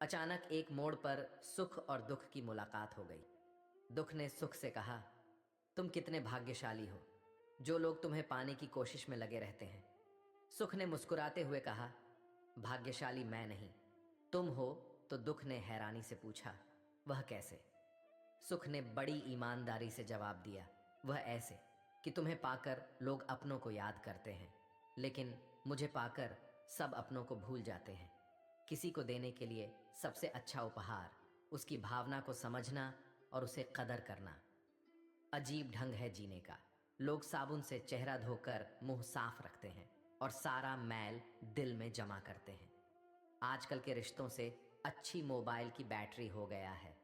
अचानक एक मोड़ पर सुख और दुख की मुलाकात हो गई। दुख ने सुख से कहा, तुम कितने भाग्यशाली हो, जो लोग तुम्हें पाने की कोशिश में लगे रहते हैं। सुख ने मुस्कुराते हुए कहा, भाग्यशाली मैं नहीं, तुम हो। तो दुख ने हैरानी से पूछा, वह कैसे? सुख ने बड़ी ईमानदारी से जवाब दिया, वह ऐसे कि तुम्हें पाकर लोग अपनों को याद करते हैं, लेकिन मुझे पाकर सब अपनों को भूल जाते हैं। किसी को देने के लिए सबसे अच्छा उपहार उसकी भावना को समझना और उसे कदर करना। अजीब ढंग है जीने का। लोग साबुन से चेहरा धोकर मुंह साफ रखते हैं और सारा मैल दिल में जमा करते हैं। आजकल के रिश्तों से अच्छी मोबाइल की बैटरी हो गया है,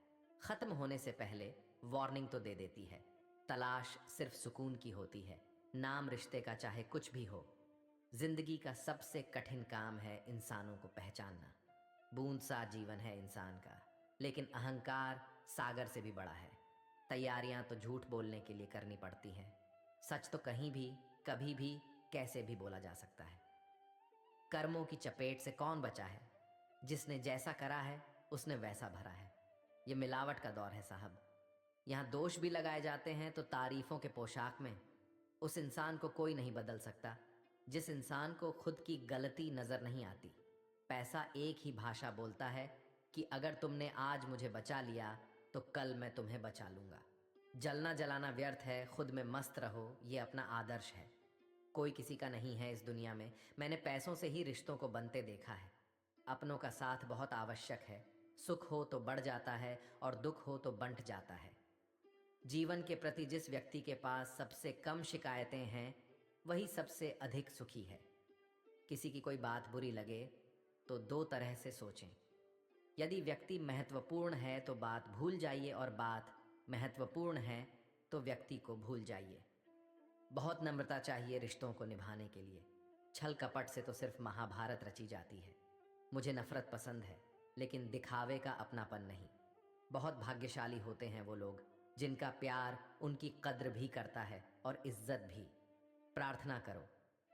खत्म होने से पहले वार्निंग तो दे देती है। तलाश सिर्फ सुकून की होती है, नाम रिश्ते का चाहे कुछ भी हो। जिंदगी का सबसे कठिन काम है इंसानों को पहचानना। बूंद सा जीवन है इंसान का, लेकिन अहंकार सागर से भी बड़ा है। तैयारियां तो झूठ बोलने के लिए करनी पड़ती हैं, सच तो कहीं भी कभी भी कैसे भी बोला जा सकता है। कर्मों की चपेट से कौन बचा है? जिसने जैसा करा है उसने वैसा भरा है। ये मिलावट का दौर है साहब। यहाँ दोष भी लगाए जाते हैं तो तारीफों के पोशाक में। उस इंसान को कोई नहीं बदल सकता जिस इंसान को खुद की गलती नजर नहीं आती। पैसा एक ही भाषा बोलता है कि अगर तुमने आज मुझे बचा लिया तो कल मैं तुम्हें बचा लूंगा। जलना जलाना व्यर्थ है, खुद में मस्त रहो, ये अपना आदर्श है। कोई किसी का नहीं है इस दुनिया में। मैंने पैसों से ही रिश्तों को बनते देखा है। अपनों का साथ बहुत आवश्यक है। सुख हो तो बढ़ जाता है और दुख हो तो बंट जाता है। जीवन के प्रति जिस व्यक्ति के पास सबसे कम शिकायतें हैं वही सबसे अधिक सुखी है। किसी की कोई बात बुरी लगे तो दो तरह से सोचें। यदि व्यक्ति महत्वपूर्ण है तो बात भूल जाइए, और बात महत्वपूर्ण है तो व्यक्ति को भूल जाइए। बहुत नम्रता चाहिए रिश्तों को निभाने के लिए। छल कपट से तो सिर्फ महाभारत रची जाती है। मुझे नफरत पसंद है, लेकिन दिखावे का अपनापन नहीं। बहुत भाग्यशाली होते हैं वो लोग जिनका प्यार उनकी कद्र भी करता है और इज्जत भी। प्रार्थना करो,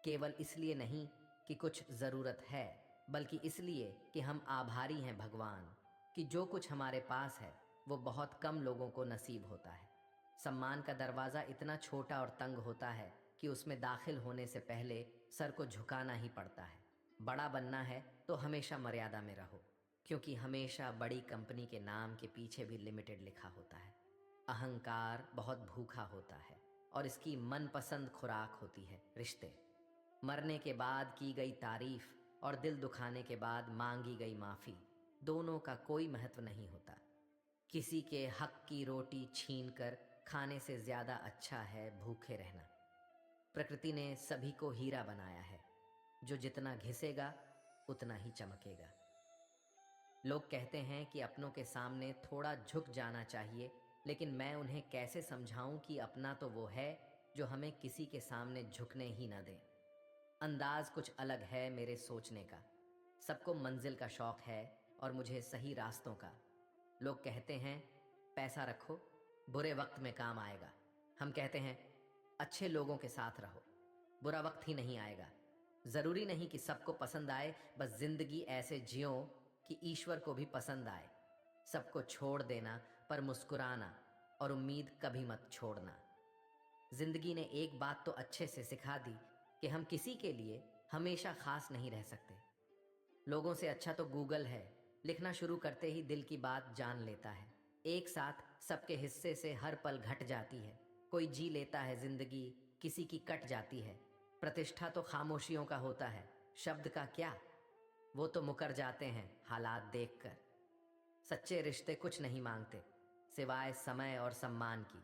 केवल इसलिए नहीं कि कुछ ज़रूरत है, बल्कि इसलिए कि हम आभारी हैं भगवान कि जो कुछ हमारे पास है वो बहुत कम लोगों को नसीब होता है। सम्मान का दरवाज़ा इतना छोटा और तंग होता है कि उसमें दाखिल होने से पहले सर को झुकाना ही पड़ता है। बड़ा बनना है तो हमेशा मर्यादा में रहो, क्योंकि हमेशा बड़ी कंपनी के नाम के पीछे भी लिमिटेड लिखा होता है। अहंकार बहुत भूखा होता है और इसकी मनपसंद खुराक होती है रिश्ते। मरने के बाद की गई तारीफ और दिल दुखाने के बाद मांगी गई माफ़ी, दोनों का कोई महत्व नहीं होता। किसी के हक की रोटी छीनकर खाने से ज़्यादा अच्छा है भूखे रहना। प्रकृति ने सभी को हीरा बनाया है, जो जितना घिसेगा उतना ही चमकेगा। लोग कहते हैं कि अपनों के सामने थोड़ा झुक जाना चाहिए, लेकिन मैं उन्हें कैसे समझाऊं कि अपना तो वो है जो हमें किसी के सामने झुकने ही ना दे। अंदाज कुछ अलग है मेरे सोचने का। सबको मंजिल का शौक है और मुझे सही रास्तों का। लोग कहते हैं पैसा रखो, बुरे वक्त में काम आएगा। हम कहते हैं अच्छे लोगों के साथ रहो, बुरा वक्त ही नहीं आएगा। ज़रूरी नहीं कि सबको पसंद आए, बस जिंदगी ऐसे जियो कि ईश्वर को भी पसंद आए। सबको छोड़ देना पर मुस्कुराना, और उम्मीद कभी मत छोड़ना। जिंदगी ने एक बात तो अच्छे से सिखा दी कि हम किसी के लिए हमेशा खास नहीं रह सकते। लोगों से अच्छा तो गूगल है, लिखना शुरू करते ही दिल की बात जान लेता है। एक साथ सबके हिस्से से हर पल घट जाती है। कोई जी लेता है जिंदगी, किसी की कट जाती है। प्रतिष्ठा तो खामोशियों का होता है, शब्द का क्या, वो तो मुकर जाते हैं हालात देखकर। सच्चे रिश्ते कुछ नहीं मांगते सिवाय समय और सम्मान की।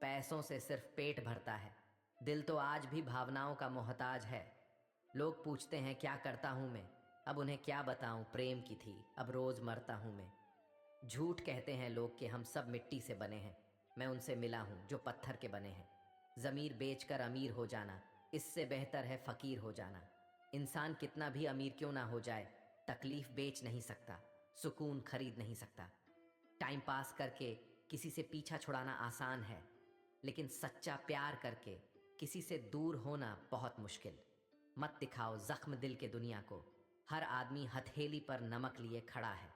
पैसों से सिर्फ पेट भरता है, दिल तो आज भी भावनाओं का मोहताज है। लोग पूछते हैं क्या करता हूं मैं, अब उन्हें क्या बताऊं प्रेम की थी अब रोज मरता हूं मैं। झूठ कहते हैं लोग कि हम सब मिट्टी से बने हैं, मैं उनसे मिला हूं जो पत्थर के बने हैं। ज़मीर बेचकर अमीर हो जाना इससे बेहतर है फ़कीर हो जाना। इंसान कितना भी अमीर क्यों ना हो जाए, तकलीफ बेच नहीं सकता, सुकून खरीद नहीं सकता। टाइम पास करके किसी से पीछा छुड़ाना आसान है, लेकिन सच्चा प्यार करके किसी से दूर होना बहुत मुश्किल। मत दिखाओ जख्म दिल के दुनिया को, हर आदमी हथेली पर नमक लिए खड़ा है।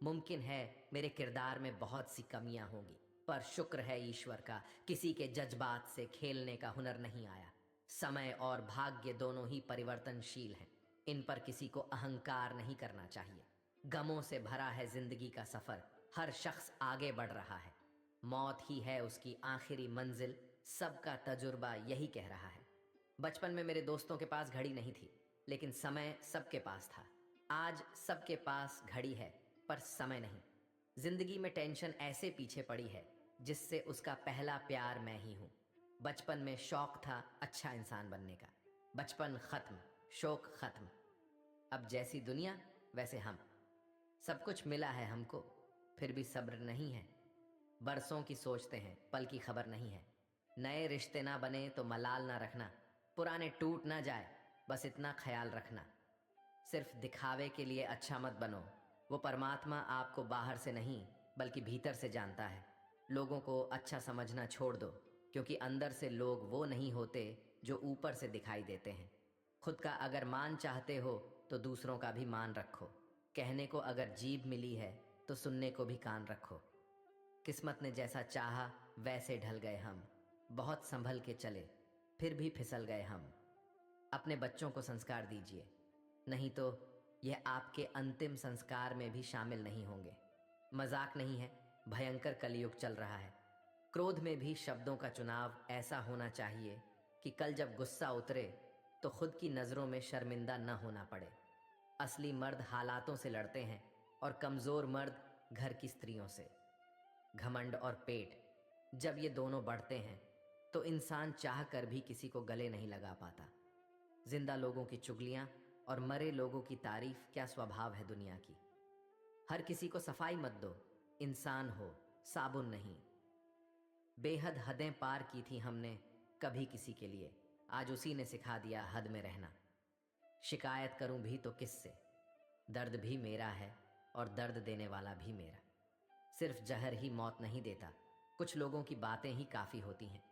मुमकिन है मेरे किरदार में बहुत सी कमियां होंगी, पर शुक्र है ईश्वर का, किसी के जज्बात से खेलने का हुनर नहीं आया। समय और भाग्य दोनों ही परिवर्तनशील हैं, इन पर किसी को अहंकार नहीं करना चाहिए। गमों से भरा है जिंदगी का सफर, हर शख्स आगे बढ़ रहा है। मौत ही है उसकी आखिरी मंजिल, सबका तजुर्बा यही कह रहा है। बचपन में मेरे दोस्तों के पास घड़ी नहीं थी, लेकिन समय सबके पास था। आज सबके पास घड़ी है, पर समय नहीं। जिंदगी में टेंशन ऐसे पीछे पड़ी है जिससे उसका पहला प्यार मैं ही हूं। बचपन में शौक था अच्छा इंसान बनने का, बचपन खत्म, शौक खत्म। अब जैसी दुनिया वैसे हम। सब कुछ मिला है हमको, फिर भी सब्र नहीं है। बरसों की सोचते हैं, पल की खबर नहीं है। नए रिश्ते ना बने तो मलाल ना रखना, पुराने टूट ना जाए बस इतना ख्याल रखना। सिर्फ दिखावे के लिए अच्छा मत बनो, वो परमात्मा आपको बाहर से नहीं बल्कि भीतर से जानता है। लोगों को अच्छा समझना छोड़ दो, क्योंकि अंदर से लोग वो नहीं होते जो ऊपर से दिखाई देते हैं। खुद का अगर मान चाहते हो तो दूसरों का भी मान रखो। कहने को अगर जीभ मिली है तो सुनने को भी कान रखो। किस्मत ने जैसा चाहा वैसे ढल गए हम, बहुत संभल के चले फिर भी फिसल गए हम। अपने बच्चों को संस्कार दीजिए, नहीं तो यह आपके अंतिम संस्कार में भी शामिल नहीं होंगे। मजाक नहीं है, भयंकर कलयुग चल रहा है। क्रोध में भी शब्दों का चुनाव ऐसा होना चाहिए कि कल जब गुस्सा उतरे तो खुद की नज़रों में शर्मिंदा न होना पड़े। असली मर्द हालातों से लड़ते हैं और कमज़ोर मर्द घर की स्त्रियों से। घमंड और पेट जब ये दोनों बढ़ते हैं तो इंसान चाह कर भी किसी को गले नहीं लगा पाता। जिंदा लोगों की चुगलियां और मरे लोगों की तारीफ क्या स्वभाव है दुनिया की। हर किसी को सफाई मत दो, इंसान हो साबुन नहीं। बेहद हदें पार की थी हमने कभी किसी के लिए, आज उसी ने सिखा दिया हद में रहना। शिकायत करूं भी तो किससे, दर्द भी मेरा है और दर्द देने वाला भी मेरा। सिर्फ जहर ही मौत नहीं देता, कुछ लोगों की बातें ही काफ़ी होती हैं।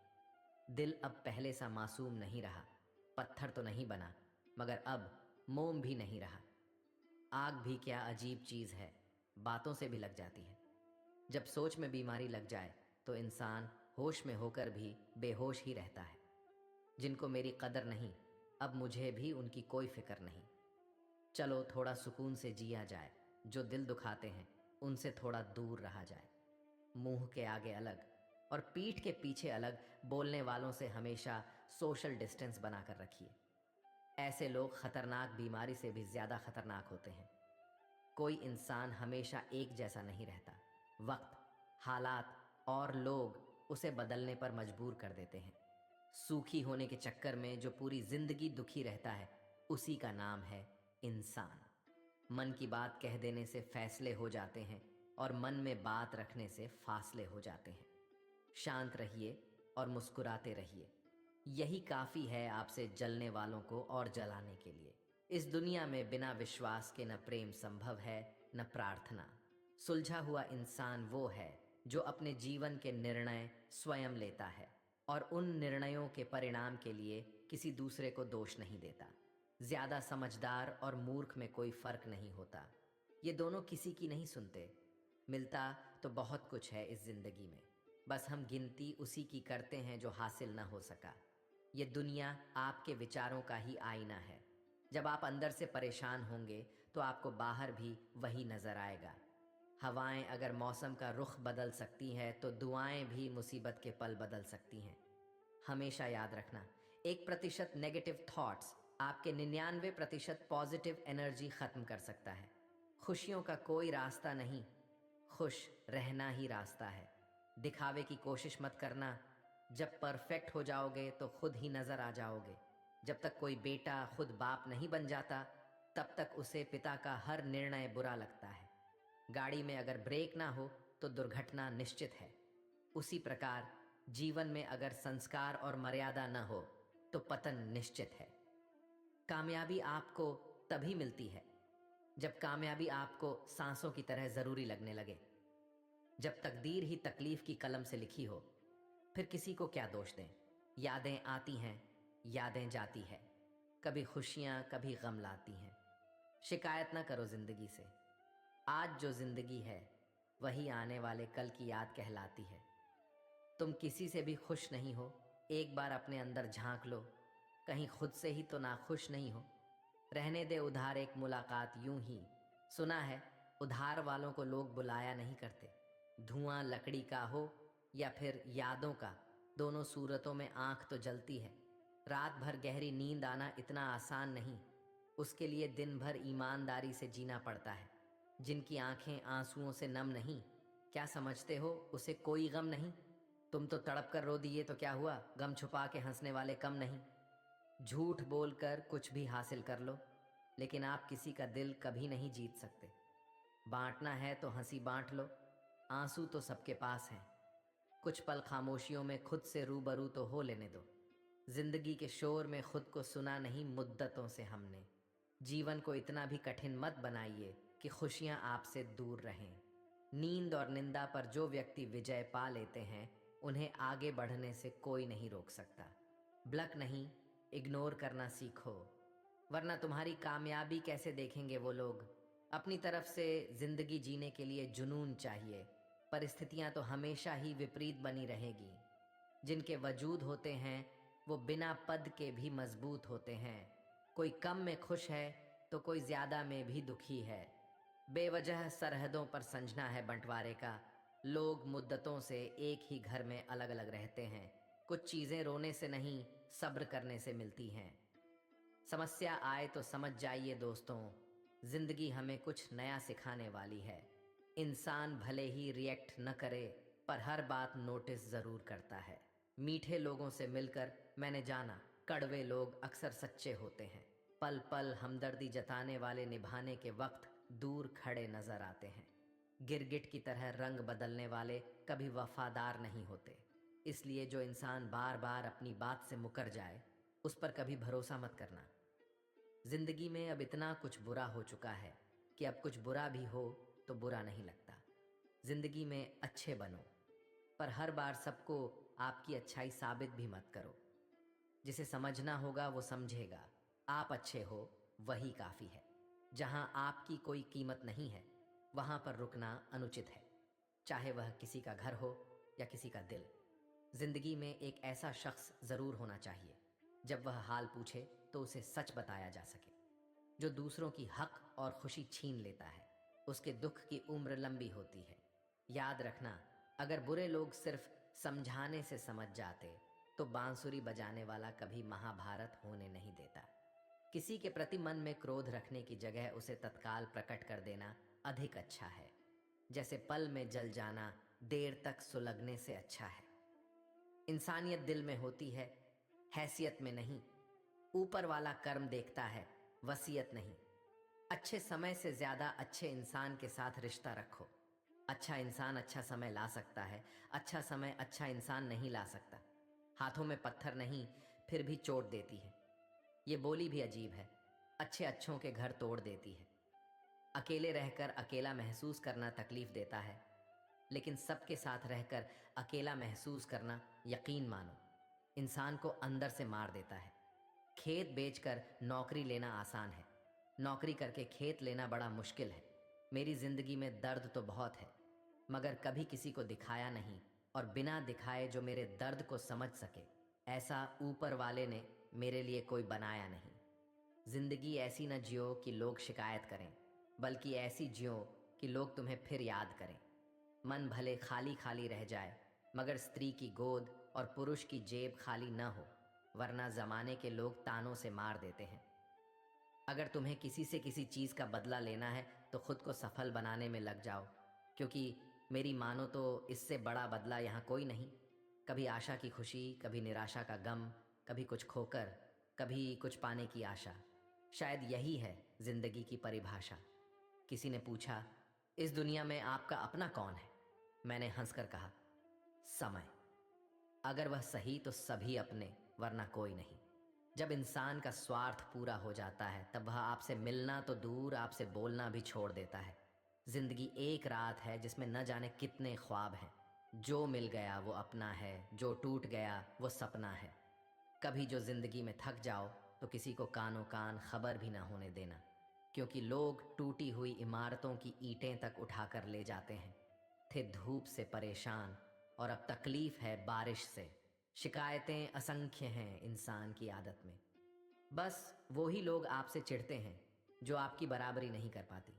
दिल अब पहले सा मासूम नहीं रहा, पत्थर तो नहीं बना मगर अब मोम भी नहीं रहा। आग भी क्या अजीब चीज़ है, बातों से भी लग जाती है। जब सोच में बीमारी लग जाए तो इंसान होश में होकर भी बेहोश ही रहता है। जिनको मेरी कदर नहीं, अब मुझे भी उनकी कोई फिक्र नहीं। चलो थोड़ा सुकून से जिया जाए, जो दिल दुखाते हैं उनसे थोड़ा दूर रहा जाए। मुंह के आगे अलग और पीठ के पीछे अलग बोलने वालों से हमेशा सोशल डिस्टेंस बनाकर रखिए। ऐसे लोग खतरनाक बीमारी से भी ज्यादा खतरनाक होते हैं। कोई इंसान हमेशा एक जैसा नहीं रहता, वक्त, हालात और लोग उसे बदलने पर मजबूर कर देते हैं। सूखी होने के चक्कर में जो पूरी जिंदगी दुखी रहता है उसी का नाम है इंसान। मन की बात कह देने से फैसले हो जाते हैं और मन में बात रखने से फासले हो जाते हैं। शांत रहिए और मुस्कुराते रहिए, यही काफी है आपसे जलने वालों को और जलाने के लिए। इस दुनिया में बिना विश्वास के न प्रेम संभव है न प्रार्थना। सुलझा हुआ इंसान वो है जो अपने जीवन के निर्णय स्वयं लेता है और उन निर्णयों के परिणाम के लिए किसी दूसरे को दोष नहीं देता। ज्यादा समझदार और मूर्ख में कोई फर्क नहीं होता, ये दोनों किसी की नहीं सुनते। मिलता तो बहुत कुछ है इस जिंदगी में, बस हम गिनती उसी की करते हैं जो हासिल ना हो सका। ये दुनिया आपके विचारों का ही आईना है। जब आप अंदर से परेशान होंगे तो आपको बाहर भी वही नजर आएगा। हवाएं अगर मौसम का रुख बदल सकती हैं तो दुआएं भी मुसीबत के पल बदल सकती हैं। हमेशा याद रखना, 1% नेगेटिव थॉट्स आपके 99% पॉजिटिव एनर्जी खत्म कर सकता है। खुशियों का कोई रास्ता नहीं, खुश रहना ही रास्ता है। दिखावे की कोशिश मत करना, जब परफेक्ट हो जाओगे तो खुद ही नजर आ जाओगे। जब तक कोई बेटा खुद बाप नहीं बन जाता तब तक उसे पिता का हर निर्णय बुरा लगता है। गाड़ी में अगर ब्रेक ना हो तो दुर्घटना निश्चित है। उसी प्रकार जीवन में अगर संस्कार और मर्यादा न हो तो पतन निश्चित है। कामयाबी आपको तभी मिलती है जब कामयाबी आपको सांसों की तरह जरूरी लगने लगे। जब तकदीर ही तकलीफ की कलम से लिखी हो, फिर किसी को क्या दोष दें। यादें आती हैं, यादें जाती है, कभी खुशियां कभी गम लाती हैं। शिकायत ना करो जिंदगी से, आज जो जिंदगी है वही आने वाले कल की याद कहलाती है। तुम किसी से भी खुश नहीं हो, एक बार अपने अंदर झांक लो, कहीं खुद से ही तो नाखुश नहीं हो। रहने दे उधार एक मुलाकात यूं ही। सुना है उधार वालों को लोग बुलाया नहीं करते। धुआं लकड़ी का हो या फिर यादों का, दोनों सूरतों में आंख तो जलती है। रात भर गहरी नींद आना इतना आसान नहीं, उसके लिए दिन भर ईमानदारी से जीना पड़ता है। जिनकी आंखें आंसुओं से नम नहीं, क्या समझते हो उसे कोई गम नहीं। तुम तो तड़प कर रो दिए तो क्या हुआ, गम छुपा के हंसने वाले कम नहीं। झूठ बोलकर कुछ भी हासिल कर लो, लेकिन आप किसी का दिल कभी नहीं जीत सकते। बांटना है तो हंसी बांट लो, आंसू तो सबके पास हैं। कुछ पल खामोशियों में खुद से रूबरू तो हो लेने दो। जिंदगी के शोर में खुद को सुना नहीं मुद्दतों से हमने। जीवन को इतना भी कठिन मत बनाइए कि खुशियां आपसे दूर रहें। नींद और निंदा पर जो व्यक्ति विजय पा लेते हैं, उन्हें आगे बढ़ने से कोई नहीं रोक सकता। ब्लक नहीं, इग्नोर करना सीखो, वरना तुम्हारी कामयाबी कैसे देखेंगे वो लोग। अपनी तरफ से जिंदगी जीने के लिए जुनून चाहिए। परिस्थितियां तो हमेशा ही विपरीत बनी रहेगी। जिनके वजूद होते हैं वो बिना पद के भी मजबूत होते हैं। कोई कम में खुश है तो कोई ज्यादा में भी दुखी है। बेवजह सरहदों पर संजना है बंटवारे का। लोग मुद्दतों से एक ही घर में अलग अलग रहते हैं। कुछ चीजें रोने से नहीं, सब्र करने से मिलती हैं। समस्या आए तो समझ जाइए दोस्तों, जिंदगी हमें कुछ नया सिखाने वाली है। इंसान भले ही रिएक्ट न करे, पर हर बात नोटिस जरूर करता है। मीठे लोगों से मिलकर मैंने जाना, कड़वे लोग अक्सर सच्चे होते हैं। पल पल हमदर्दी जताने वाले निभाने के वक्त दूर खड़े नजर आते हैं। गिरगिट की तरह रंग बदलने वाले कभी वफादार नहीं होते। इसलिए जो इंसान बार बार अपनी बात से मुकर जाए, उस पर कभी भरोसा मत करना। जिंदगी में अब इतना कुछ बुरा हो चुका है कि अब कुछ बुरा भी हो तो बुरा नहीं लगता। जिंदगी में अच्छे बनो, पर हर बार सबको आपकी अच्छाई साबित भी मत करो। जिसे समझना होगा वो समझेगा। आप अच्छे हो वही काफी है। जहां आपकी कोई कीमत नहीं है, वहां पर रुकना अनुचित है, चाहे वह किसी का घर हो या किसी का दिल। जिंदगी में एक ऐसा शख्स जरूर होना चाहिए, जब वह हाल पूछे तो उसे सच बताया जा सके। जो दूसरों की हक और खुशी छीन लेता है, उसके दुख की उम्र लंबी होती है। याद रखना, अगर बुरे लोग सिर्फ समझाने से समझ जाते तो बांसुरी बजाने वाला कभी महाभारत होने नहीं देता। किसी के प्रति मन में क्रोध रखने की जगह उसे तत्काल प्रकट कर देना अधिक अच्छा है। जैसे पल में जल जाना देर तक सुलगने से अच्छा है। इंसानियत दिल में होती है, हैसियत में नहीं। ऊपर वाला कर्म देखता है, वसीयत नहीं। अच्छे समय से ज्यादा अच्छे इंसान के साथ रिश्ता रखो। अच्छा इंसान अच्छा समय ला सकता है, अच्छा समय अच्छा इंसान नहीं ला सकता। हाथों में पत्थर नहीं, फिर भी चोट देती है। ये बोली भी अजीब है, अच्छे अच्छों के घर तोड़ देती है। अकेले रहकर अकेला महसूस करना तकलीफ देता है, लेकिन सबके साथ रहकर अकेला महसूस करना, यकीन मानो, इंसान को अंदर से मार देता है। खेत बेचकर नौकरी लेना आसान है, नौकरी करके खेत लेना बड़ा मुश्किल है। मेरी जिंदगी में दर्द तो बहुत है, मगर कभी किसी को दिखाया नहीं, और बिना दिखाए जो मेरे दर्द को समझ सके, ऐसा ऊपर वाले ने मेरे लिए कोई बनाया नहीं। जिंदगी ऐसी न जियो कि लोग शिकायत करें, बल्कि ऐसी जियो कि लोग तुम्हें फिर याद करें। मन भले खाली खाली रह जाए, मगर स्त्री की गोद और पुरुष की जेब खाली न हो, वरना जमाने के लोग तानों से मार देते हैं। अगर तुम्हें किसी से किसी चीज का बदला लेना है तो खुद को सफल बनाने में लग जाओ, क्योंकि मेरी मानो तो इससे बड़ा बदला यहाँ कोई नहीं। कभी आशा की खुशी, कभी निराशा का गम, कभी कुछ खोकर, कभी कुछ पाने की आशा। शायद यही है जिंदगी की परिभाषा। किसी ने पूछा, इस दुनिया में आपका अपना कौन है? मैंने हंसकर कहा, समय। अगर वह सही तो सभी अपने, वरना कोई नहीं। जब इंसान का स्वार्थ पूरा हो जाता है, तब वह आपसे मिलना तो दूर, आपसे बोलना भी छोड़ देता है। जिंदगी एक रात है जिसमें न जाने कितने ख्वाब हैं। जो मिल गया वो अपना है, जो टूट गया वो सपना है। कभी जो जिंदगी में थक जाओ तो किसी को कानो कान खबर भी ना होने देना। क्योंकि लोग टूटी हुई इमारतों की ईंटें तक उठाकर ले जाते हैं, थे धूप से परेशान और अब तकलीफ है बारिश से। शिकायतें असंख्य हैं इंसान की आदत में। बस वो ही लोग आपसे चिढ़ते हैं जो आपकी बराबरी नहीं कर पाती।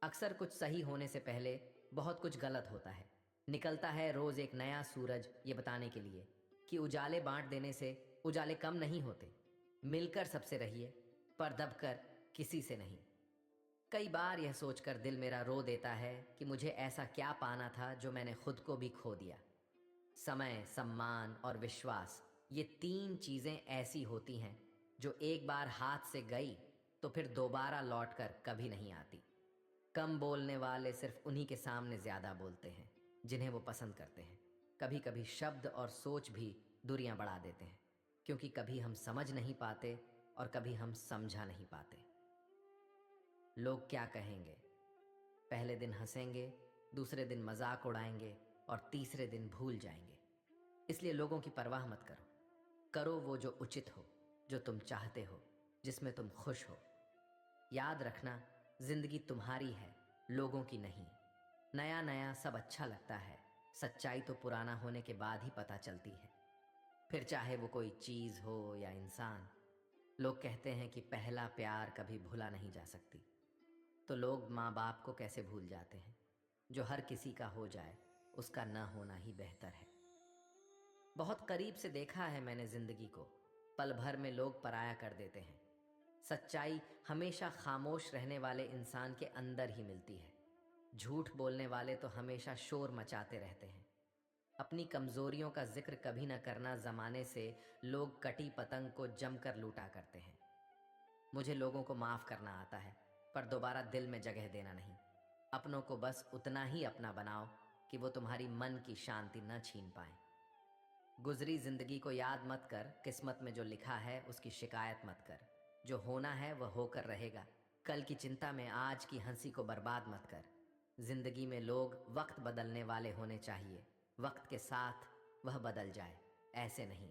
अक्सर कुछ सही होने से पहले बहुत कुछ गलत होता है। निकलता है रोज एक नया सूरज ये बताने के लिए कि उजाले बांट देने से उजाले कम नहीं होते। मिलकर सबसे रहिए, पर दबकर किसी से नहीं। कई बार यह सोचकर दिल मेरा रो देता है कि मुझे ऐसा क्या पाना था जो मैंने खुद को भी खो दिया। समय, सम्मान और विश्वास, ये तीन चीजें ऐसी होती हैं जो एक बार हाथ से गई तो फिर दोबारा लौटकर कभी नहीं आती। कम बोलने वाले सिर्फ उन्हीं के सामने ज्यादा बोलते हैं जिन्हें वो पसंद करते हैं। कभी कभी शब्द और सोच भी दूरियां बढ़ा देते हैं, क्योंकि कभी हम समझ नहीं पाते और कभी हम समझा नहीं पाते। लोग क्या कहेंगे? पहले दिन हंसेंगे, दूसरे दिन मजाक उड़ाएंगे और तीसरे दिन भूल जाएंगे। इसलिए लोगों की परवाह मत करो। करो वो जो उचित हो, जो तुम चाहते हो, जिसमें तुम खुश हो। याद रखना, जिंदगी तुम्हारी है, लोगों की नहीं। नया नया सब अच्छा लगता है, सच्चाई तो पुराना होने के बाद ही पता चलती है। फिर चाहे वो कोई चीज हो या इंसान। लोग कहते हैं कि पहला प्यार कभी भूला नहीं जा सकती। तो लोग माँ बाप को कैसे भूल जाते हैं? जो हर किसी का हो जाए उसका न होना ही बेहतर है। बहुत करीब से देखा है मैंने जिंदगी को। पल भर में लोग पराया कर देते हैं। सच्चाई हमेशा खामोश रहने वाले इंसान के अंदर ही मिलती है। झूठ बोलने वाले तो हमेशा शोर मचाते रहते हैं। अपनी कमजोरियों का जिक्र कभी न करना जमाने से लोग कटी पतंग को जमकर लूटा करते हैं। मुझे लोगों को माफ करना आता है, पर दोबारा दिल में जगह देना नहीं। अपनों को बस उतना ही अपना बनाओ कि वो तुम्हारी मन की शांति न छीन पाए। गुजरी जिंदगी को याद मत कर, किस्मत में जो लिखा है उसकी शिकायत मत कर। जो होना है वह होकर रहेगा। कल की चिंता में आज की हंसी को बर्बाद मत कर। जिंदगी में लोग वक्त बदलने वाले होने चाहिए, वक्त के साथ वह बदल जाए, ऐसे नहीं।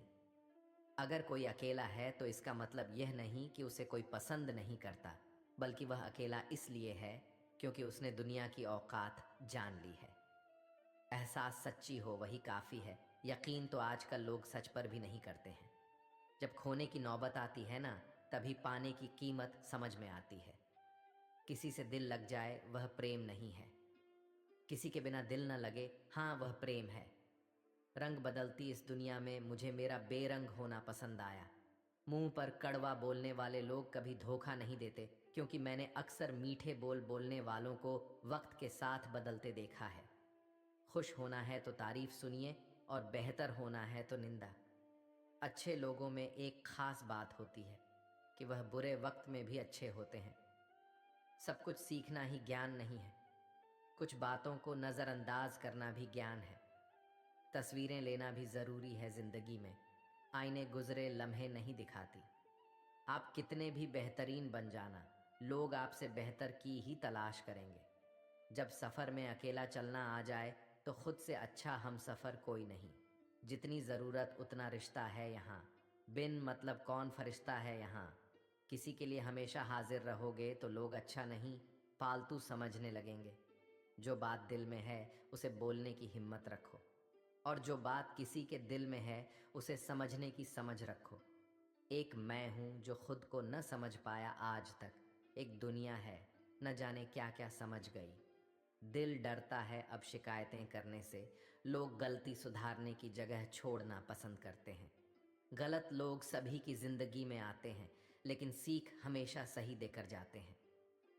अगर कोई अकेला है तो इसका मतलब यह नहीं कि उसे कोई पसंद नहीं करता, बल्कि वह अकेला इसलिए है क्योंकि उसने दुनिया की औकात जान ली है। एहसास सच्ची हो वही काफ़ी है। यकीन तो आजकल लोग सच पर भी नहीं करते हैं। जब खोने की नौबत आती है ना, तभी पाने की कीमत समझ में आती है। किसी से दिल लग जाए वह प्रेम नहीं है। किसी के बिना दिल न लगे, हाँ वह प्रेम है। रंग बदलती इस दुनिया में मुझे मेरा बेरंग होना पसंद आया। मुंह पर कड़वा बोलने वाले लोग कभी धोखा नहीं देते, क्योंकि मैंने अक्सर मीठे बोल बोलने वालों को वक्त के साथ बदलते देखा है। खुश होना है तो तारीफ सुनिए और बेहतर होना है तो निंदा। अच्छे लोगों में एक खास बात होती है कि वह बुरे वक्त में भी अच्छे होते हैं। सब कुछ सीखना ही ज्ञान नहीं है। कुछ बातों को नज़रअंदाज करना भी ज्ञान है। तस्वीरें लेना भी ज़रूरी है जिंदगी में। आईने गुजरे लम्हे नहीं दिखाती। आप कितने भी बेहतरीन बन जाना, लोग आपसे बेहतर की ही तलाश करेंगे। जब सफ़र में अकेला चलना आ जाए तो खुद से अच्छा हम सफ़र कोई नहीं। जितनी ज़रूरत उतना रिश्ता है यहाँ। बिन मतलब कौन फरिश्ता है यहाँ। किसी के लिए हमेशा हाजिर रहोगे तो लोग अच्छा नहीं, फालतू समझने लगेंगे। जो बात दिल में है उसे बोलने की हिम्मत रखो, और जो बात किसी के दिल में है उसे समझने की समझ रखो। एक मैं हूँ जो खुद को न समझ पाया आज तक। एक दुनिया है न जाने क्या क्या समझ गई। दिल डरता है अब शिकायतें करने से। लोग गलती सुधारने की जगह छोड़ना पसंद करते हैं। गलत लोग सभी की जिंदगी में आते हैं, लेकिन सीख हमेशा सही देकर जाते हैं।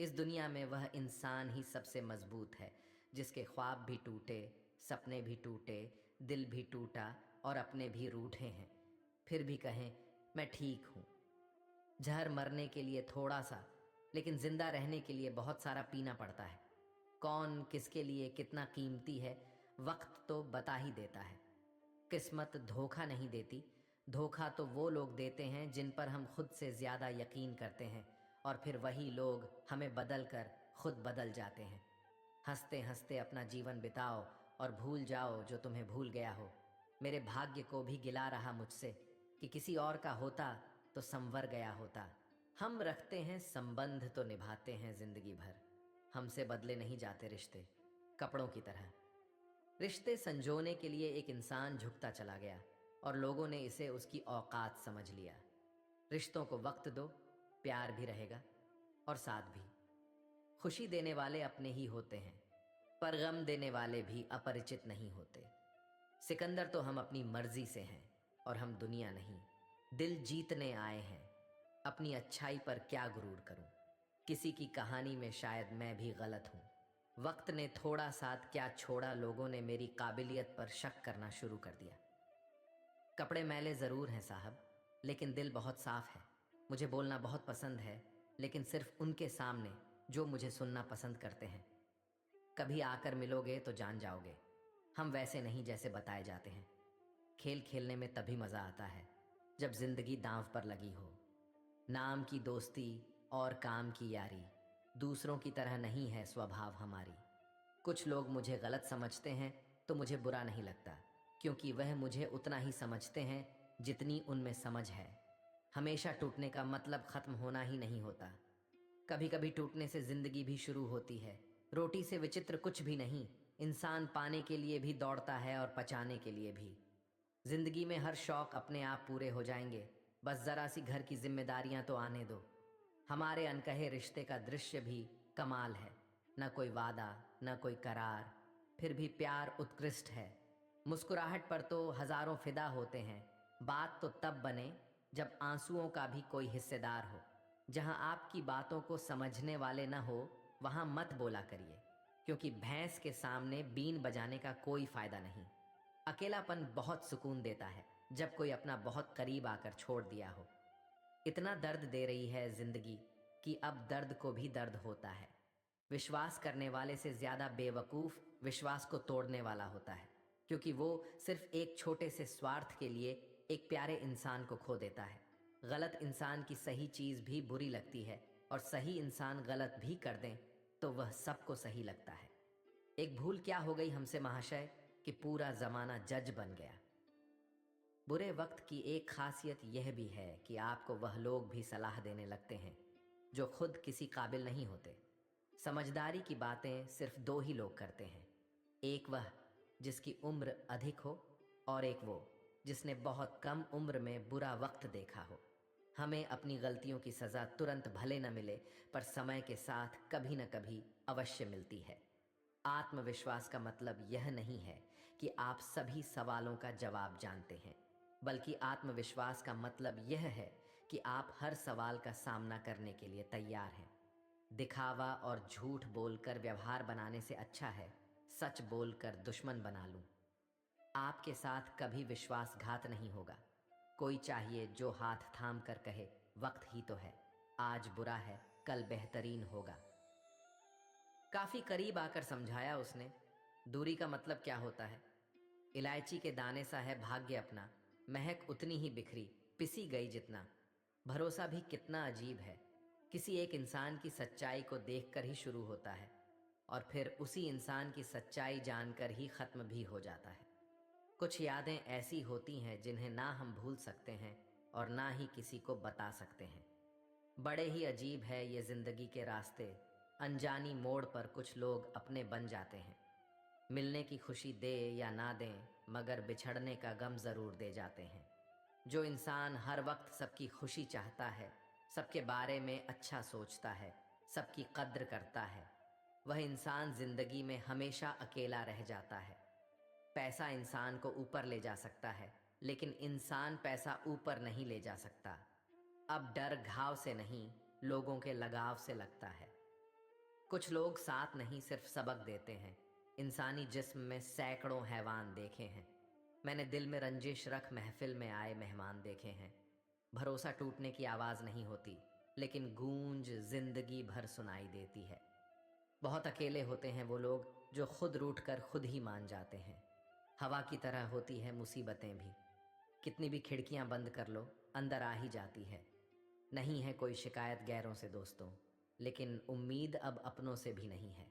इस दुनिया में वह इंसान ही सबसे मजबूत है जिसके ख्वाब भी टूटे, सपने भी टूटे, दिल भी टूटा और अपने भी रूठे हैं, फिर भी कहें मैं ठीक हूँ। जहर मरने के लिए थोड़ा सा, लेकिन जिंदा रहने के लिए बहुत सारा पीना पड़ता है। कौन किसके लिए कितना कीमती है वक्त तो बता ही देता है। किस्मत धोखा नहीं देती। धोखा तो वो लोग देते हैं जिन पर हम खुद से ज़्यादा यकीन करते हैं, और फिर वही लोग हमें बदल कर खुद बदल जाते हैं। हंसते हंसते अपना जीवन बिताओ और भूल जाओ जो तुम्हें भूल गया हो। मेरे भाग्य को भी गिला रहा मुझसे कि किसी और का होता तो संवर गया होता। हम रखते हैं संबंध तो निभाते हैं जिंदगी भर, हमसे बदले नहीं जाते रिश्ते कपड़ों की तरह। रिश्ते संजोने के लिए एक इंसान झुकता चला गया और लोगों ने इसे उसकी औकात समझ लिया। रिश्तों को वक्त दो, प्यार भी रहेगा और साथ भी। खुशी देने वाले अपने ही होते हैं, पर गम देने वाले भी अपरिचित नहीं होते। सिकंदर तो हम अपनी मर्जी से हैं और हम दुनिया नहीं, दिल जीतने आए हैं। अपनी अच्छाई पर क्या गुरूर करूं, किसी की कहानी में शायद मैं भी गलत हूं। वक्त ने थोड़ा साथ क्या छोड़ा, लोगों ने मेरी काबिलियत पर शक करना शुरू कर दिया। कपड़े मैले ज़रूर हैं साहब, लेकिन दिल बहुत साफ है। मुझे बोलना बहुत पसंद है, लेकिन सिर्फ उनके सामने जो मुझे सुनना पसंद करते हैं। कभी आकर मिलोगे तो जान जाओगे, हम वैसे नहीं जैसे बताए जाते हैं। खेल खेलने में तभी मज़ा आता है जब जिंदगी दांव पर लगी हो। नाम की दोस्ती और काम की यारी, दूसरों की तरह नहीं है स्वभाव हमारी। कुछ लोग मुझे गलत समझते हैं तो मुझे बुरा नहीं लगता, क्योंकि वह मुझे उतना ही समझते हैं जितनी उनमें समझ है। हमेशा टूटने का मतलब ख़त्म होना ही नहीं होता। कभी कभी टूटने से ज़िंदगी भी शुरू होती है। रोटी से विचित्र कुछ भी नहीं, इंसान पाने के लिए भी दौड़ता है और पचाने के लिए भी। जिंदगी में हर शौक अपने आप पूरे हो जाएंगे, बस ज़रा सी घर की जिम्मेदारियां तो आने दो। हमारे अनकहे रिश्ते का दृश्य भी कमाल है, न कोई वादा न कोई करार, फिर भी प्यार उत्कृष्ट है। मुस्कुराहट पर तो हजारों फिदा होते हैं, बात तो तब बने जब आंसुओं का भी कोई हिस्सेदार हो। जहां आपकी बातों को समझने वाले न हो, वहां मत बोला करिए, क्योंकि भैंस के सामने बीन बजाने का कोई फायदा नहीं। अकेलापन बहुत सुकून देता है जब कोई अपना बहुत करीब आकर छोड़ दिया हो। इतना दर्द दे रही है जिंदगी कि अब दर्द को भी दर्द होता है। विश्वास करने वाले से ज्यादा बेवकूफ विश्वास को तोड़ने वाला होता है, क्योंकि वो सिर्फ एक छोटे से स्वार्थ के लिए एक प्यारे इंसान को खो देता है। गलत इंसान की सही चीज भी बुरी लगती है, और सही इंसान गलत भी कर दें तो वह सबको सही लगता है। एक भूल क्या हो गई हमसे महाशय कि पूरा जमाना जज बन गया। बुरे वक्त की एक खासियत यह भी है कि आपको वह लोग भी सलाह देने लगते हैं जो खुद किसी काबिल नहीं होते। समझदारी की बातें सिर्फ दो ही लोग करते हैं, एक वह जिसकी उम्र अधिक हो और एक वो जिसने बहुत कम उम्र में बुरा वक्त देखा हो। हमें अपनी गलतियों की सज़ा तुरंत भले न मिले, पर समय के साथ कभी न कभी अवश्य मिलती है। आत्मविश्वास का मतलब यह नहीं है कि आप सभी सवालों का जवाब जानते हैं, बल्कि आत्मविश्वास का मतलब यह है कि आप हर सवाल का सामना करने के लिए तैयार हैं। दिखावा और झूठ बोलकर व्यवहार बनाने से अच्छा है सच बोलकर दुश्मन बना लूं। आपके साथ कभी विश्वासघात नहीं होगा। कोई चाहिए जो हाथ थाम कर कहे वक्त ही तो है, आज बुरा है कल बेहतरीन होगा। काफी करीब आकर समझाया उसने, दूरी का मतलब क्या होता है। इलायची के दाने सा है भाग्य अपना, महक उतनी ही बिखरी पिसी गई जितना। भरोसा भी कितना अजीब है, किसी एक इंसान की सच्चाई को देखकर ही शुरू होता है और फिर उसी इंसान की सच्चाई जानकर ही खत्म भी हो जाता है। कुछ यादें ऐसी होती हैं जिन्हें ना हम भूल सकते हैं और ना ही किसी को बता सकते हैं। बड़े ही अजीब है ये जिंदगी के रास्ते, अनजानी मोड़ पर कुछ लोग अपने बन जाते हैं। मिलने की खुशी दे या ना दें, मगर बिछड़ने का गम जरूर दे जाते हैं। जो इंसान हर वक्त सबकी खुशी चाहता है, सबके बारे में अच्छा सोचता है, सबकी कद्र करता है, वह इंसान जिंदगी में हमेशा अकेला रह जाता है। पैसा इंसान को ऊपर ले जा सकता है, लेकिन इंसान पैसा ऊपर नहीं ले जा सकता। अब डर घाव से नहीं, लोगों के लगाव से लगता है। कुछ लोग साथ नहीं सिर्फ सबक देते हैं। इंसानी जिस्म में सैकड़ों हैवान देखे हैं। मैंने दिल में रंजिश रख महफिल में आए मेहमान देखे हैं। भरोसा टूटने की आवाज़ नहीं होती, लेकिन गूंज जिंदगी भर सुनाई देती है। बहुत अकेले होते हैं वो लोग जो खुद रूठ कर खुद ही मान जाते हैं। हवा की तरह होती है मुसीबतें भी, कितनी भी खिड़कियां बंद कर लो अंदर आ ही जाती है। नहीं है कोई शिकायत गैरों से दोस्तों, लेकिन उम्मीद अब अपनों से भी नहीं है।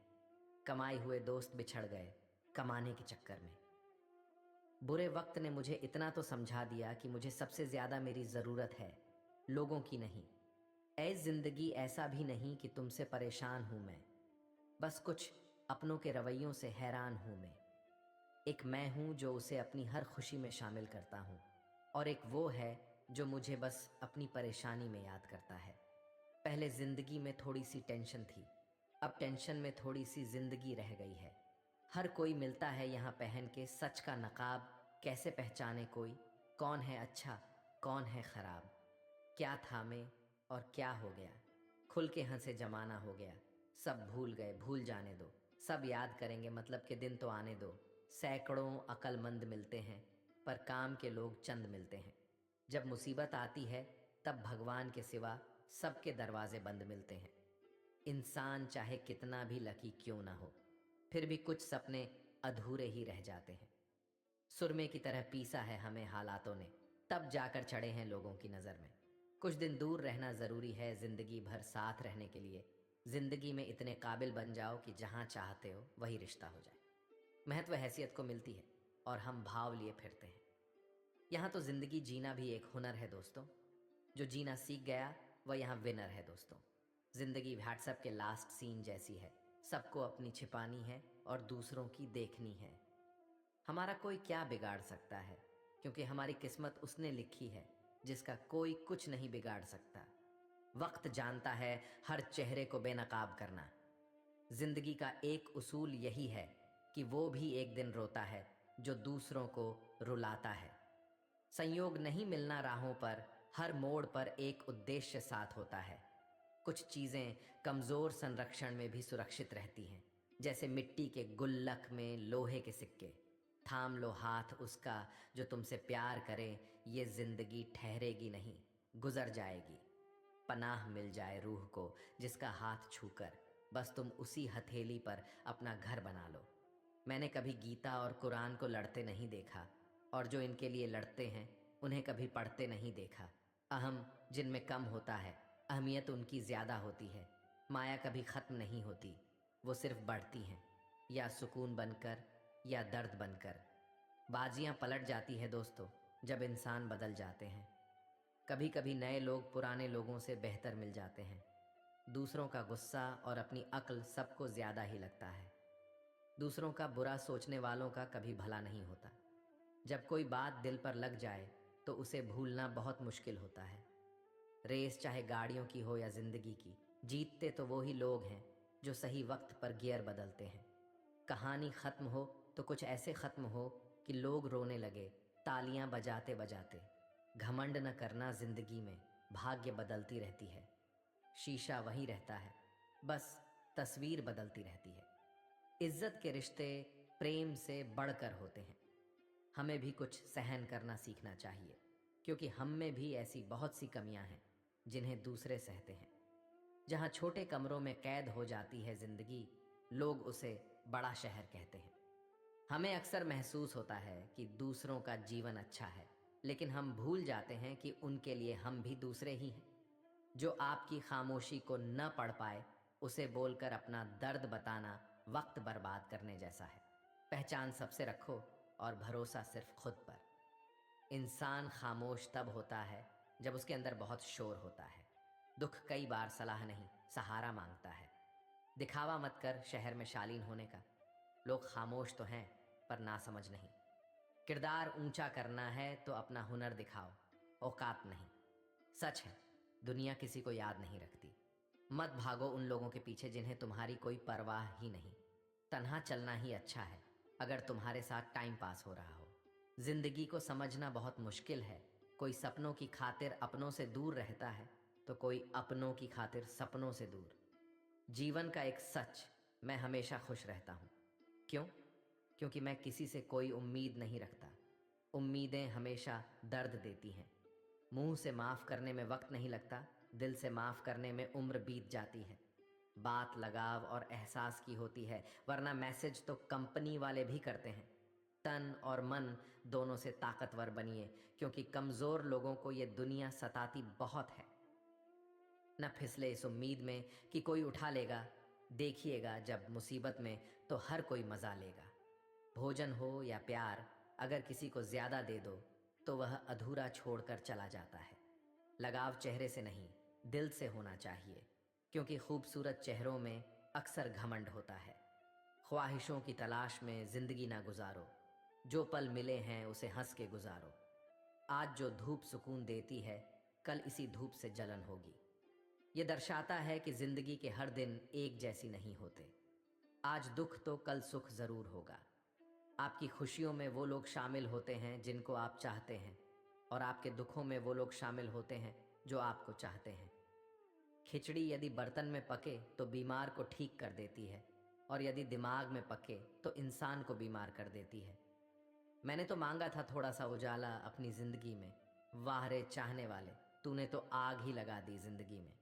कमाए हुए दोस्त बिछड़ गए कमाने के चक्कर में। बुरे वक्त ने मुझे इतना तो समझा दिया कि मुझे सबसे ज़्यादा मेरी ज़रूरत है लोगों की नहीं, ऐ जिंदगी ऐसा भी नहीं कि तुमसे परेशान हूं मैं, बस कुछ अपनों के रवैयों से हैरान हूं मैं। एक मैं हूं जो उसे अपनी हर खुशी में शामिल करता हूं, और एक वो है जो मुझे बस अपनी परेशानी में याद करता है। पहले जिंदगी में थोड़ी सी टेंशन थी, अब टेंशन में थोड़ी सी जिंदगी रह गई है। हर कोई मिलता है यहाँ पहन के सच का नकाब, कैसे पहचाने कोई कौन है अच्छा कौन है खराब। क्या था मैं और क्या हो गया, खुल के हंसे जमाना हो गया। सब भूल गए भूल जाने दो, सब याद करेंगे मतलब के दिन तो आने दो। सैकड़ों अक्लमंद मिलते हैं पर काम के लोग चंद मिलते हैं। जब मुसीबत आती है तब भगवान के सिवा सबके दरवाजे बंद मिलते हैं। इंसान चाहे कितना भी लकी क्यों ना हो, फिर भी कुछ सपने अधूरे ही रह जाते हैं। सुरमे की तरह पीसा है हमें हालातों ने, तब जाकर चढ़े हैं लोगों की नज़र में। कुछ दिन दूर रहना ज़रूरी है ज़िंदगी भर साथ रहने के लिए। ज़िंदगी में इतने काबिल बन जाओ कि जहाँ चाहते हो वही रिश्ता हो जाए। महत्व हैसियत को मिलती है और हम भाव लिए फिरते हैं। यहाँ तो ज़िंदगी जीना भी एक हुनर है दोस्तों। जो जीना सीख गया वह यहाँ विनर है दोस्तों। ज़िंदगी व्हाट्सएप के लास्ट सीन जैसी है, सबको अपनी छिपानी है और दूसरों की देखनी है। हमारा कोई क्या बिगाड़ सकता है, क्योंकि हमारी किस्मत उसने लिखी है जिसका कोई कुछ नहीं बिगाड़ सकता। वक्त जानता है हर चेहरे को बेनकाब करना। जिंदगी का एक उसूल यही है कि वो भी एक दिन रोता है जो दूसरों को रुलाता है। संयोग नहीं मिलना राहों पर, हर मोड़ पर एक उद्देश्य साथ होता है। कुछ चीज़ें कमज़ोर संरक्षण में भी सुरक्षित रहती हैं, जैसे मिट्टी के गुल्लक में लोहे के सिक्के। थाम लो हाथ उसका जो तुमसे प्यार करे, ये जिंदगी ठहरेगी नहीं गुजर जाएगी। पनाह मिल जाए रूह को जिसका हाथ छूकर, बस तुम उसी हथेली पर अपना घर बना लो। मैंने कभी गीता और कुरान को लड़ते नहीं देखा, और जो इनके लिए लड़ते हैं उन्हें कभी पढ़ते नहीं देखा। अहम जिनमें कम होता है, अहमियत उनकी ज़्यादा होती है। माया कभी ख़त्म नहीं होती, वो सिर्फ बढ़ती हैं, या सुकून बनकर या दर्द बनकर। बाजियां पलट जाती है दोस्तों जब इंसान बदल जाते हैं। कभी कभी नए लोग पुराने लोगों से बेहतर मिल जाते हैं। दूसरों का गुस्सा और अपनी अक्ल सबको ज़्यादा ही लगता है। दूसरों का बुरा सोचने वालों का कभी भला नहीं होता। जब कोई बात दिल पर लग जाए तो उसे भूलना बहुत मुश्किल होता है। रेस चाहे गाड़ियों की हो या जिंदगी की, जीतते तो वो ही लोग हैं जो सही वक्त पर गियर बदलते हैं। कहानी खत्म हो तो कुछ ऐसे खत्म हो कि लोग रोने लगे तालियां बजाते बजाते। घमंड न करना जिंदगी में, भाग्य बदलती रहती है। शीशा वही रहता है, बस तस्वीर बदलती रहती है। इज्जत के रिश्ते प्रेम से बढ़कर होते हैं। हमें भी कुछ सहन करना सीखना चाहिए, क्योंकि हम में भी ऐसी बहुत सी कमियां हैं जिन्हें दूसरे सहते हैं। जहां छोटे कमरों में कैद हो जाती है जिंदगी, लोग उसे बड़ा शहर कहते हैं। हमें अक्सर महसूस होता है कि दूसरों का जीवन अच्छा है, लेकिन हम भूल जाते हैं कि उनके लिए हम भी दूसरे ही हैं। जो आपकी खामोशी को न पढ़ पाए, उसे बोलकर अपना दर्द बताना वक्त बर्बाद करने जैसा है। पहचान सबसे रखो और भरोसा सिर्फ खुद पर। इंसान खामोश तब होता है जब उसके अंदर बहुत शोर होता है। दुख कई बार सलाह नहीं सहारा मांगता है। दिखावा मत कर शहर में शालीन होने का, लोग खामोश तो हैं पर ना समझ नहीं। किरदार ऊंचा करना है तो अपना हुनर दिखाओ, औकात नहीं। सच है, दुनिया किसी को याद नहीं रखती। मत भागो उन लोगों के पीछे जिन्हें तुम्हारी कोई परवाह ही नहीं। तन्हा चलना ही अच्छा है अगर तुम्हारे साथ टाइम पास हो रहा हो। जिंदगी को समझना बहुत मुश्किल है। कोई सपनों की खातिर अपनों से दूर रहता है तो कोई अपनों की खातिर सपनों से दूर। जीवन का एक सच, मैं हमेशा खुश रहता हूँ। क्यों? क्योंकि मैं किसी से कोई उम्मीद नहीं रखता। उम्मीदें हमेशा दर्द देती हैं। मुंह से माफ़ करने में वक्त नहीं लगता, दिल से माफ़ करने में उम्र बीत जाती है। बात लगाव और एहसास की होती है, वरना मैसेज तो कंपनी वाले भी करते हैं। तन और मन दोनों से ताकतवर बनिए, क्योंकि कमज़ोर लोगों को ये दुनिया सताती बहुत है। न फिसले इस उम्मीद में कि कोई उठा लेगा। देखिएगा जब मुसीबत में तो हर कोई मज़ा लेगा। भोजन हो या प्यार, अगर किसी को ज़्यादा दे दो तो वह अधूरा छोड़कर चला जाता है। लगाव चेहरे से नहीं, दिल से होना चाहिए, क्योंकि खूबसूरत चेहरों में अक्सर घमंड होता है। ख्वाहिशों की तलाश में ज़िंदगी ना गुजारो, जो पल मिले हैं उसे हंस के गुजारो। आज जो धूप सुकून देती है, कल इसी धूप से जलन होगी। ये दर्शाता है कि ज़िंदगी के हर दिन एक जैसी नहीं होते। आज दुख तो कल सुख ज़रूर होगा। आपकी खुशियों में वो लोग शामिल होते हैं जिनको आप चाहते हैं, और आपके दुखों में वो लोग शामिल होते हैं जो आपको चाहते हैं। खिचड़ी यदि बर्तन में पके तो बीमार को ठीक कर देती है, और यदि दिमाग में पके तो इंसान को बीमार कर देती है। मैंने तो मांगा था थोड़ा सा उजाला अपनी ज़िंदगी में, वाह रे चाहने वाले, तूने तो आग ही लगा दी ज़िंदगी में।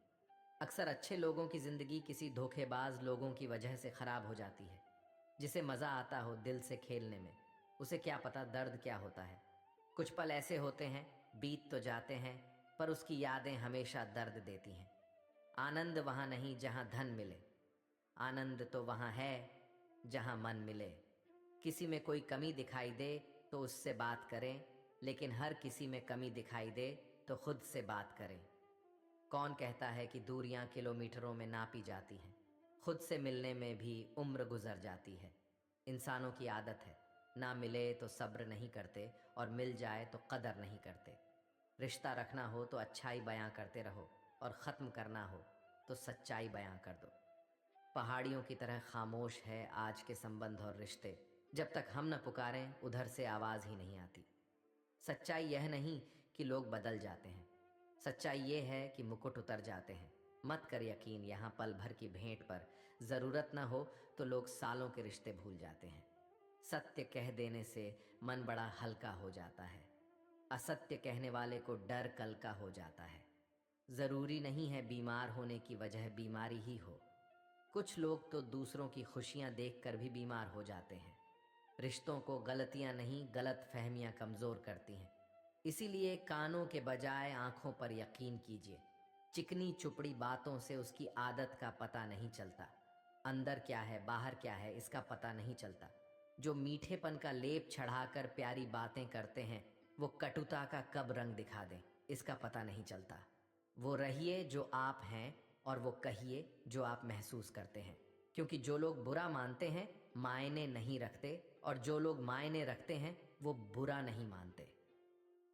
अक्सर अच्छे लोगों की ज़िंदगी किसी धोखेबाज लोगों की वजह से ख़राब हो जाती है। जिसे मज़ा आता हो दिल से खेलने में, उसे क्या पता दर्द क्या होता है। कुछ पल ऐसे होते हैं, बीत तो जाते हैं, पर उसकी यादें हमेशा दर्द देती हैं। आनंद वहाँ नहीं जहाँ धन मिले, आनंद तो वहाँ है जहाँ मन मिले। किसी में कोई कमी दिखाई दे तो उससे बात करें, लेकिन हर किसी में कमी दिखाई दे तो खुद से बात करें। कौन कहता है कि दूरियां किलोमीटरों में नापी जाती हैं? खुद से मिलने में भी उम्र गुजर जाती है। इंसानों की आदत है, ना मिले तो सब्र नहीं करते, और मिल जाए तो कदर नहीं करते। रिश्ता रखना हो तो अच्छाई बयां करते रहो, और ख़त्म करना हो तो सच्चाई बयां कर दो। पहाड़ियों की तरह खामोश है आज के संबंध और रिश्ते, जब तक हम न पुकारें उधर से आवाज़ ही नहीं आती। सच्चाई यह नहीं कि लोग बदल जाते हैं, सच्चाई ये है कि मुकुट उतर जाते हैं। मत कर यकीन यहाँ पल भर की भेंट पर, ज़रूरत ना हो तो लोग सालों के रिश्ते भूल जाते हैं। सत्य कह देने से मन बड़ा हल्का हो जाता है, असत्य कहने वाले को डर कल का हो जाता है। ज़रूरी नहीं है बीमार होने की वजह बीमारी ही हो। कुछ लोग तो दूसरों की खुशियाँ देखकर भी बीमार हो जाते हैं। रिश्तों को गलतियाँ नहीं, गलत फहमियाँ कमज़ोर करती हैं। इसीलिए कानों के बजाय आंखों पर यकीन कीजिए। चिकनी चुपड़ी बातों से उसकी आदत का पता नहीं चलता। अंदर क्या है बाहर क्या है इसका पता नहीं चलता। जो मीठेपन का लेप चढ़ाकर प्यारी बातें करते हैं, वो कटुता का कब रंग दिखा दें इसका पता नहीं चलता। वो रहिए जो आप हैं, और वो कहिए जो आप महसूस करते हैं, क्योंकि जो लोग बुरा मानते हैं मायने नहीं रखते, और जो लोग मायने रखते हैं वो बुरा नहीं मानते।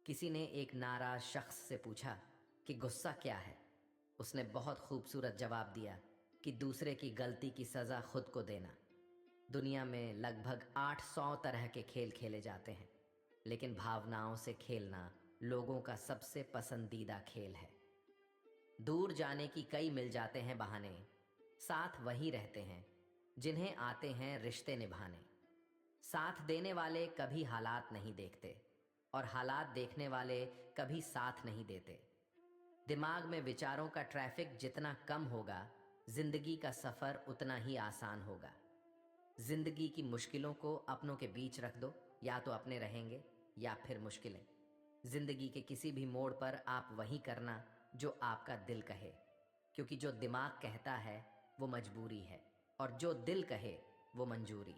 किसी ने एक नाराज शख्स से पूछा कि गुस्सा क्या है। उसने बहुत खूबसूरत जवाब दिया कि दूसरे की गलती की सज़ा खुद को देना। दुनिया में लगभग 800 तरह के खेल खेले जाते हैं, लेकिन भावनाओं से खेलना लोगों का सबसे पसंदीदा खेल है। दूर जाने की कई मिल जाते हैं बहाने, साथ वही रहते हैं जिन्हें आते हैं रिश्ते निभाने। साथ देने वाले कभी हालात नहीं देखते, और हालात देखने वाले कभी साथ नहीं देते। दिमाग में विचारों का ट्रैफिक जितना कम होगा, जिंदगी का सफ़र उतना ही आसान होगा। जिंदगी की मुश्किलों को अपनों के बीच रख दो, या तो अपने रहेंगे या फिर मुश्किलें। जिंदगी के किसी भी मोड़ पर आप वही करना जो आपका दिल कहे, क्योंकि जो दिमाग कहता है वो मजबूरी है, और जो दिल कहे वो मंजूरी।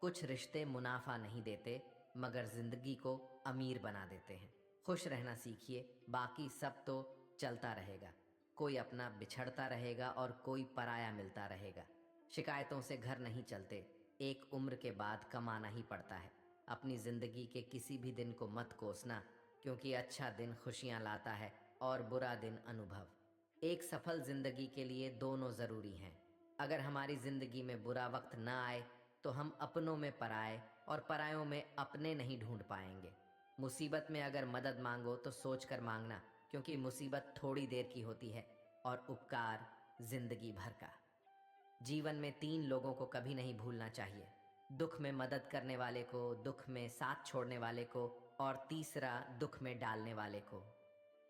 कुछ रिश्ते मुनाफा नहीं देते, मगर जिंदगी को अमीर बना देते हैं। खुश रहना सीखिए, बाकी सब तो चलता रहेगा। कोई अपना बिछड़ता रहेगा और कोई पराया मिलता रहेगा। शिकायतों से घर नहीं चलते, एक उम्र के बाद कमाना ही पड़ता है। अपनी जिंदगी के किसी भी दिन को मत कोसना, क्योंकि अच्छा दिन खुशियाँ लाता है और बुरा दिन अनुभव। एक सफल जिंदगी के लिए दोनों ज़रूरी हैं। अगर हमारी ज़िंदगी में बुरा वक्त ना आए तो हम अपनों में पराए और परायों में अपने नहीं ढूंढ पाएंगे। मुसीबत में अगर मदद मांगो तो सोच कर मांगना, क्योंकि मुसीबत थोड़ी देर की होती है और उपकार जिंदगी भर का। जीवन में 3 लोगों को कभी नहीं भूलना चाहिए: दुख में मदद करने वाले को, दुख में साथ छोड़ने वाले को, और तीसरा दुख में डालने वाले को।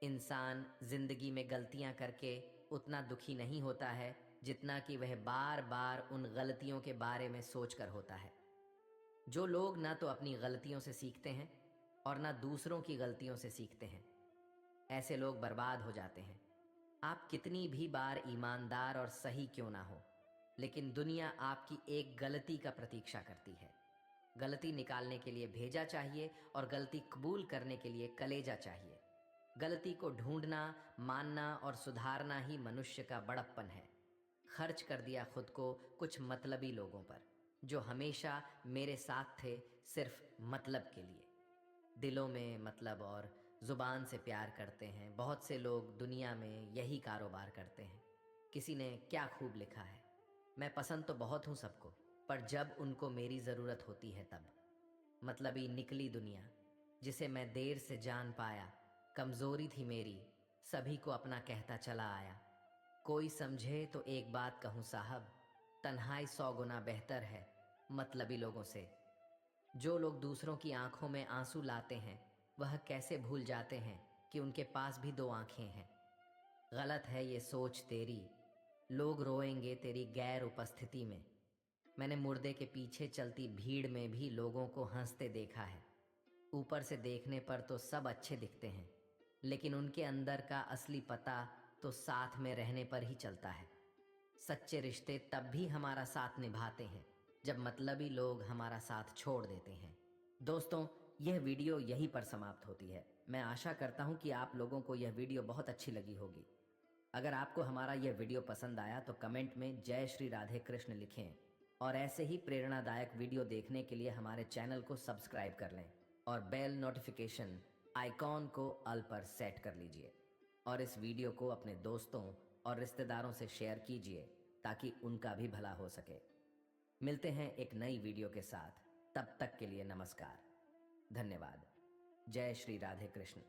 इंसान जिंदगी में गलतियां करके उतना दुखी नहीं होता है जितना कि वह बार बार उन गलतियों के बारे में सोचकर होता है। जो लोग ना तो अपनी गलतियों से सीखते हैं और ना दूसरों की गलतियों से सीखते हैं, ऐसे लोग बर्बाद हो जाते हैं। आप कितनी भी बार ईमानदार और सही क्यों ना हो, लेकिन दुनिया आपकी एक गलती का प्रतीक्षा करती है। गलती निकालने के लिए भेजा चाहिए और गलती कबूल करने के लिए कलेजा चाहिए। गलती को ढूंढना, मानना और सुधारना ही मनुष्य का बड़प्पन है। खर्च कर दिया खुद को कुछ मतलबी लोगों पर, जो हमेशा मेरे साथ थे सिर्फ मतलब के लिए। दिलों में मतलब और जुबान से प्यार करते हैं। बहुत से लोग दुनिया में यही कारोबार करते हैं। किसी ने क्या खूब लिखा है, मैं पसंद तो बहुत हूँ सबको, पर जब उनको मेरी ज़रूरत होती है तब। मतलबी निकली दुनिया, जिसे मैं देर से जान पाया। कमज़ोरी थी मेरी, सभी को अपना कहता चला आया। कोई समझे तो एक बात कहूँ साहब, तन्हाई 100 गुना बेहतर है मतलबी लोगों से। जो लोग दूसरों की आंखों में आंसू लाते हैं, वह कैसे भूल जाते हैं कि उनके पास भी 2 आंखें हैं। गलत है ये सोच तेरी, लोग रोएंगे तेरी गैर उपस्थिति में। मैंने मुर्दे के पीछे चलती भीड़ में भी लोगों को हंसते देखा है। ऊपर से देखने पर तो सब अच्छे दिखते हैं, लेकिन उनके अंदर का असली पता तो साथ में रहने पर ही चलता है। सच्चे रिश्ते तब भी हमारा साथ निभाते हैं जब मतलबी लोग हमारा साथ छोड़ देते हैं। दोस्तों, यह वीडियो यहीं पर समाप्त होती है। मैं आशा करता हूं कि आप लोगों को यह वीडियो बहुत अच्छी लगी होगी। अगर आपको हमारा यह वीडियो पसंद आया तो कमेंट में जय श्री राधे कृष्ण लिखें, और ऐसे ही प्रेरणादायक वीडियो देखने के लिए हमारे चैनल को सब्सक्राइब कर लें और बेल नोटिफिकेशन आइकॉन को ऑल पर सेट कर लीजिए। और इस वीडियो को अपने दोस्तों और रिश्तेदारों से शेयर कीजिए ताकि उनका भी भला हो सके। मिलते हैं एक नई वीडियो के साथ, तब तक के लिए नमस्कार, धन्यवाद। जय श्री राधे कृष्ण।